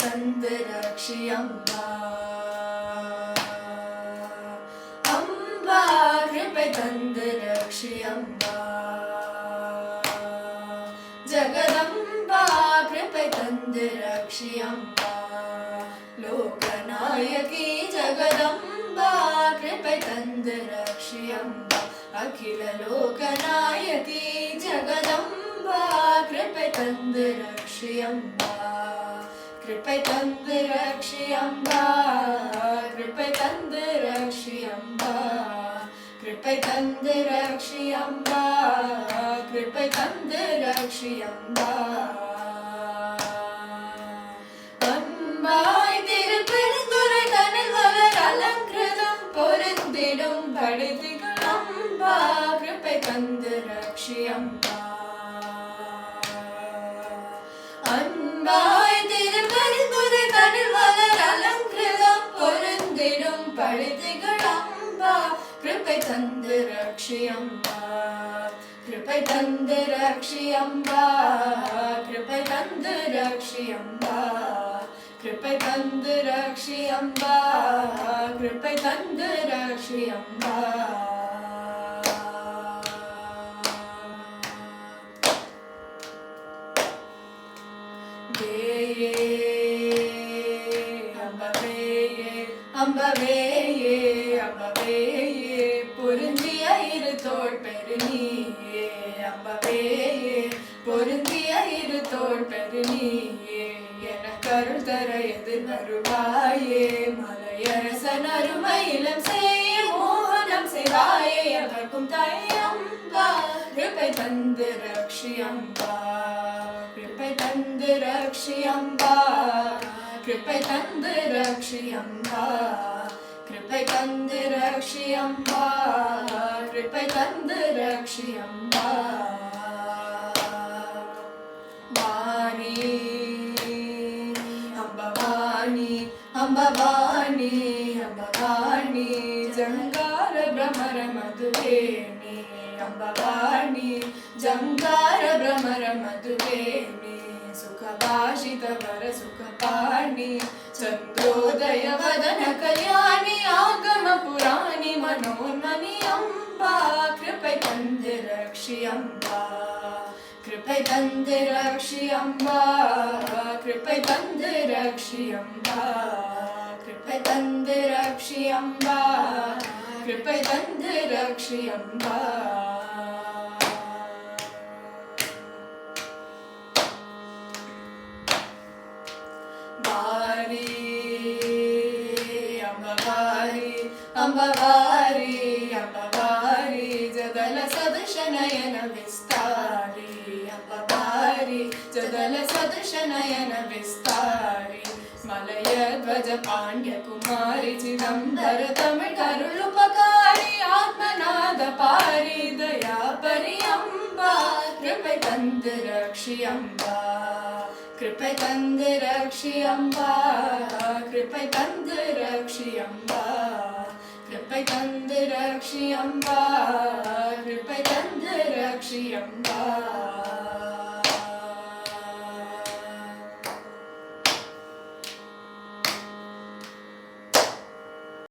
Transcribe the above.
தந்து ரக்ஷி அம்பா. அம்பா கிருபை தந்து ரக்ஷி அம்பா. ஜகதம்பா கிருபை தந்து ரக்ஷி அம்பா. லோகநாயகி ஜகதம்பா கிருபை தந்து ரக்ஷி அம்பா. அகில லோகநாயகி ஜகதம்பா கிருபை தந்து ரக்ஷி அம்பா. கிருபை தந்து ரக்ஷி அம்பா. கிருபை தந்து ரக்ஷி அம்பா. கிருபை தந்து ரக்ஷி அம்பா. கிருபை தந்து ரக்ஷி அம்பா. அன்பாய் திருப்பெருந்துறை தனில் வளர் அலங்கிருதம் பொருந்திடும் படுதிகள் அம்பா. கிருபை தந்து ரக்ஷி அம்பா. அன்பாய் திருப்பெருந்துறை தனில் வளர் அலங்கிருதம் பொருந்திடும் படுதிகள் அம்பா. கிருபை தந்து ரக்ஷி அம்பா. கிருபை தந்து ரக்ஷி அம்பா. கிருபை தந்து ரக்ஷி அம்பா. கிருபை தந்து ரக்ஷி அம்பா. கிருபை தந்து ரக்ஷி அம்பா. வேயே அம்பவேயே அம்பவேயே அம்பவேயே பொருந்திய இரு தோள் பெருநீயே. அம்பவேயே பொருந்திய இரு தோள் பெருநீயே. எனக்கு அருள் தர எதிர் வருவாயே. மலையரசன் அருமை இளம் செய்ய மோகனம் செய்வாயே. எவர்க்கும் தையம்பா. கிருபை தந்து ரக்ஷி அம்பா. கிருபை தந்து ரக்ஷி அம்பா. கிருபை தந்து ரக்ஷி அம்பா. கிருபை தந்து ரக்ஷி அம்பா. கிருபை தந்து ரக்ஷி அம்பா. வாணி அம்பவாணி அம்பவாணி அம்பவாணி ஜங்கார பிரமர மதுவேணி. அம்பவாணி ஜங்கார பிரமர மதுவேணி. ಸುಖಭಾಷಿತ ವರ ಸುಖಪಾಣಿ ಚಂದ್ರೋದಯ ವದನ ಕಲ್ಯಾಣಿ. ಆಗಮ ಪುರಾಣಿ ಮನೋನ್ಮನಿ ಅಂಬಾ. ಕೃಪೈ ತಂದೆ ರಕ್ಷಿ ಅಂಬಾ. ಕೃಪೈ ತಂದೆ ರಕ್ಷಿ ಅಂಬಾ. ಕೃಪೈ ತಂದೆ ರಕ್ಷಿ ಅಂಬಾ. ಕೃಪೈ ತಂದೆ ರಕ್ಷಿ ಅಂಬಾ. ಕೃಪೈ ತಂದೆ ರಕ್ಷಿ ಅಂಬಾ. வாரி அம்பவாரி அம்பவாரி அம்பவாரி ஜதல சதஷ நயன விஸ்தாரி. அம்பவாரி ஜதல சதஷ நயன விஸ்தாரி. மலய த்வஜ பாண்டிய குமாரி சிதம்பர தமிழ் கருளுபகாரி. ஆத்மநாத பாரி தயா பரி அம்பா. கிருபை தந்து ரக்ஷி அம்பா. கிருபை தந்து ரக்ஷி அம்பா. கிருபை தந்து ரக்ஷி அம்பா. கிருபை தந்து ரக்ஷி அம்பா. கிருபை தந்து ரக்ஷி அம்பா.